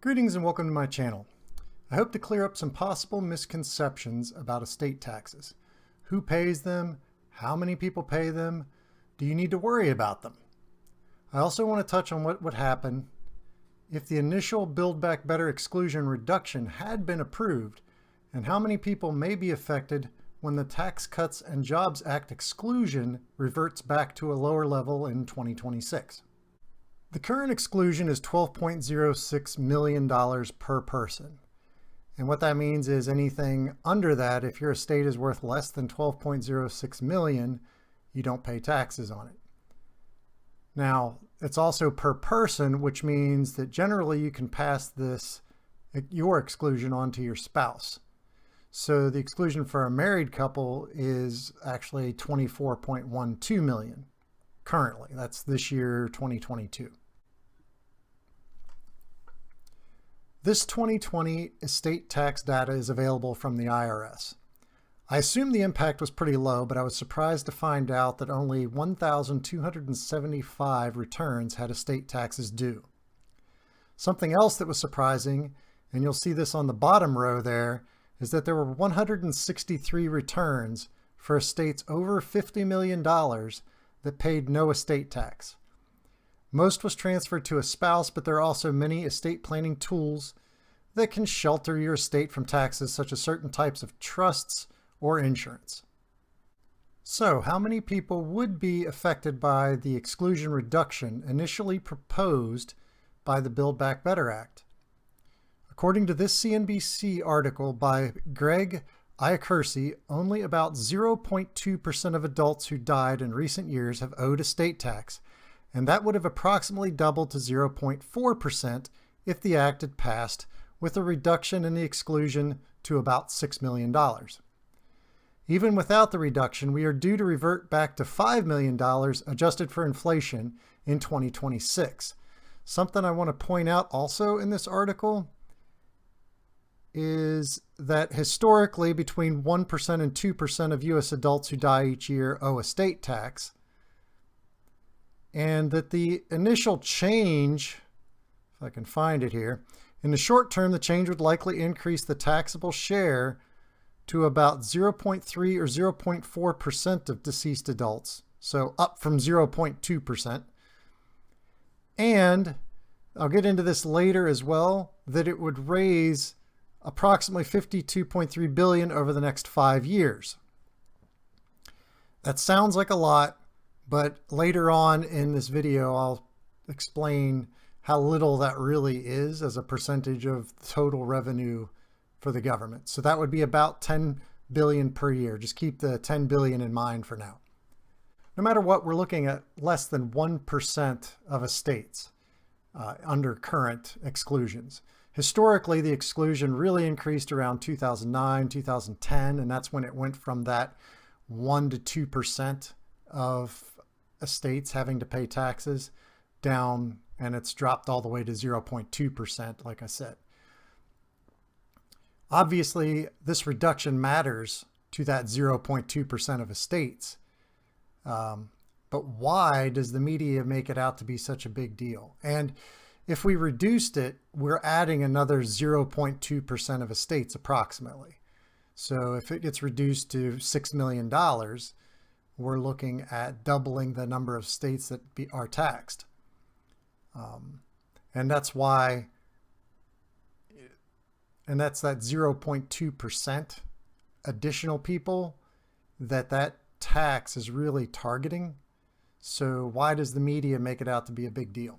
Greetings and welcome to my channel. I hope to clear up some possible misconceptions about estate taxes. Who pays them? How many people pay them? Do you need to worry about them? I also want to touch on what would happen if the initial Build Back Better exclusion reduction had been approved, and how many people may be affected when the Tax Cuts and Jobs Act exclusion reverts back to a lower level in 2026. The current exclusion is $12.06 million per person. And what that means is anything under that, if your estate is worth less than $12.06 million, you don't pay taxes on it. Now, it's also per person, which means that generally you can pass your exclusion on to your spouse. So the exclusion for a married couple is actually $24.12 million currently. That's this year, 2022. This 2020 estate tax data is available from the IRS. I assume the impact was pretty low, but I was surprised to find out that only 1,275 returns had estate taxes due. Something else that was surprising, and you'll see this on the bottom row there, is that there were 163 returns for estates over $50 million that paid no estate tax. Most was transferred to a spouse, but there are also many estate planning tools that can shelter your estate from taxes, such as certain types of trusts or insurance. So, how many people would be affected by the exclusion reduction initially proposed by the Build Back Better Act? According to this CNBC article by Greg Iacursi, only about 0.2% of adults who died in recent years have owed estate tax, and that would have approximately doubled to 0.4% if the act had passed, with a reduction in the exclusion to about $6 million. Even without the reduction, we are due to revert back to $5 million adjusted for inflation in 2026. Something I want to point out also in this article is that historically between 1% and 2% of U.S. adults who die each year owe estate tax, and that the initial change, if I can find it here, in the short term, the change would likely increase the taxable share to about 0.3 or 0.4% of deceased adults, so up from 0.2%. And I'll get into this later as well, that it would raise approximately $52.3 billion over the next 5 years. That sounds like a lot, but later on in this video, I'll explain how little that really is as a percentage of total revenue for the government. So that would be about $10 billion per year. Just keep the $10 billion in mind for now. No matter what, we're looking at less than 1% of estates under current exclusions. Historically, the exclusion really increased around 2009, 2010, and that's when it went from that 1 to 2% of estates having to pay taxes down, and it's dropped all the way to 0.2%, like I said. Obviously, this reduction matters to that 0.2% of estates. But why does the media make it out to be such a big deal? And if we reduced it, we're adding another 0.2% of estates approximately. So if it gets reduced to $6 million, we're looking at doubling the number of states that are taxed. And that's why, and that's that 0.2% additional people that tax is really targeting. So why does the media make it out to be a big deal?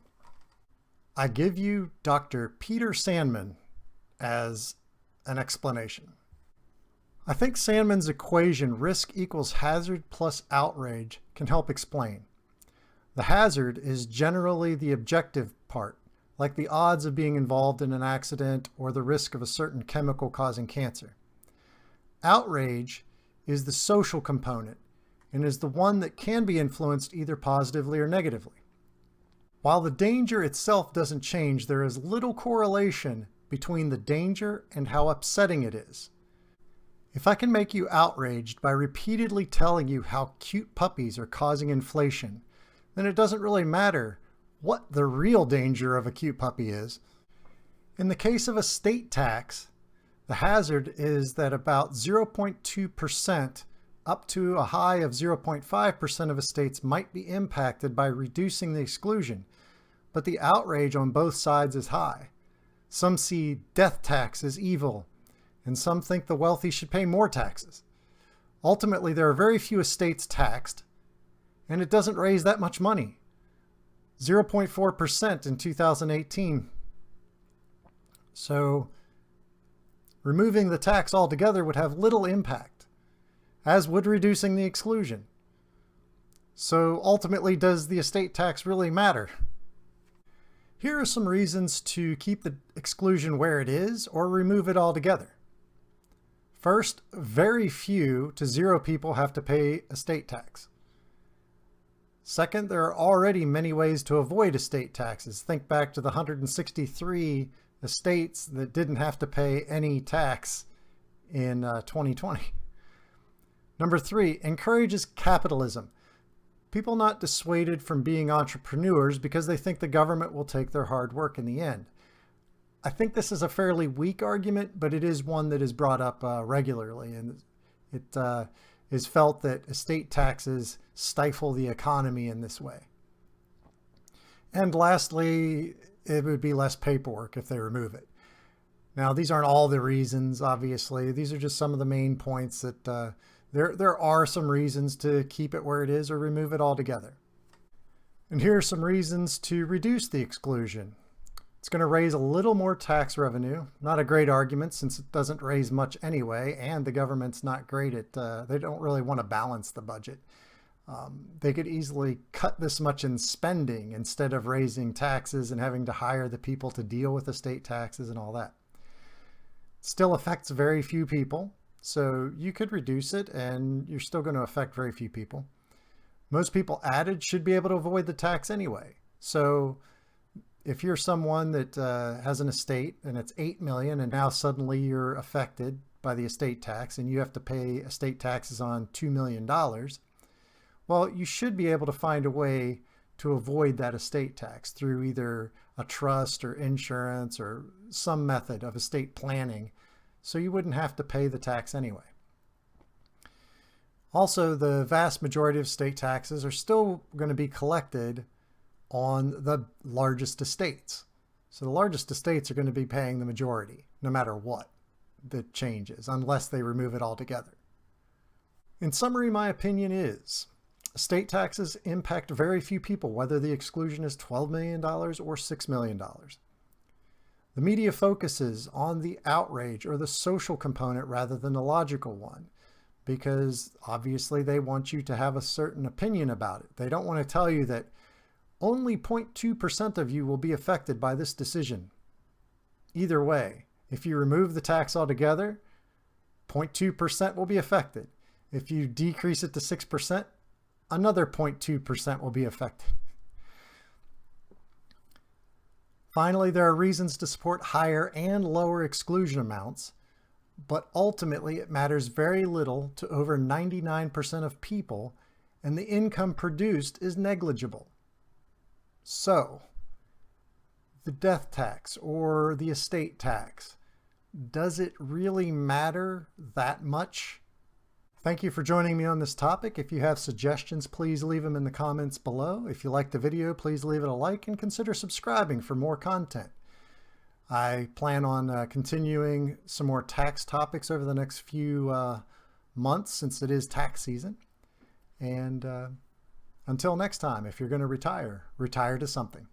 I give you Dr. Peter Sandman as an explanation. I think Sandman's equation, risk equals hazard plus outrage, can help explain. The hazard is generally the objective part, like the odds of being involved in an accident or the risk of a certain chemical causing cancer. Outrage is the social component and is the one that can be influenced either positively or negatively. While the danger itself doesn't change, there is little correlation between the danger and how upsetting it is. If I can make you outraged by repeatedly telling you how cute puppies are causing inflation, then it doesn't really matter what the real danger of a cute puppy is. In the case of a state tax, the hazard is that about 0.2% up to a high of 0.5% of estates might be impacted by reducing the exclusion, but the outrage on both sides is high. Some see death tax as evil, and some think the wealthy should pay more taxes. Ultimately, there are very few estates taxed, and it doesn't raise that much money. 0.4% in 2018. So removing the tax altogether would have little impact, as would reducing the exclusion. So ultimately, does the estate tax really matter? Here are some reasons to keep the exclusion where it is or remove it altogether. First, very few to zero people have to pay estate tax. Second, there are already many ways to avoid estate taxes. Think back to the 163 estates that didn't have to pay any tax in 2020. Number 3, encourages capitalism. People not dissuaded from being entrepreneurs because they think the government will take their hard work in the end. I think this is a fairly weak argument, but it is one that is brought up regularly, and it is felt that estate taxes stifle the economy in this way. And lastly, it would be less paperwork if they remove it. Now, these aren't all the reasons, obviously. These are just some of the main points that there are some reasons to keep it where it is or remove it altogether. And here are some reasons to reduce the exclusion. It's going to raise a little more tax revenue. Not a great argument since it doesn't raise much anyway, and the government's not great at, they don't really want to balance the budget. They could easily cut this much in spending instead of raising taxes and having to hire the people to deal with estate taxes and all that. It still affects very few people, so you could reduce it and you're still going to affect very few people. Most people added should be able to avoid the tax anyway. So if you're someone that has an estate and it's $8 million and now suddenly you're affected by the estate tax and you have to pay estate taxes on $2 million, well, you should be able to find a way to avoid that estate tax through either a trust or insurance or some method of estate planning, so you wouldn't have to pay the tax anyway. Also, the vast majority of state taxes are still going to be collected on the largest estates. So the largest estates are going to be paying the majority, no matter what the change is, unless they remove it altogether. In summary, my opinion is estate taxes impact very few people, whether the exclusion is $12 million or $6 million. The media focuses on the outrage or the social component rather than the logical one, because obviously they want you to have a certain opinion about it. They don't want to tell you that only 0.2% of you will be affected by this decision. Either way, if you remove the tax altogether, 0.2% will be affected. If you decrease it to 6%, another 0.2% will be affected. Finally, there are reasons to support higher and lower exclusion amounts, but ultimately it matters very little to over 99% of people, and the income produced is negligible. So, the death tax or the estate tax, does it really matter that much? Thank you for joining me on this topic. If you have suggestions, please leave them in the comments below. If you like the video, please leave it a like and consider subscribing for more content. I plan on continuing some more tax topics over the next few months since it is tax season. And until next time, if you're going to retire, retire to something.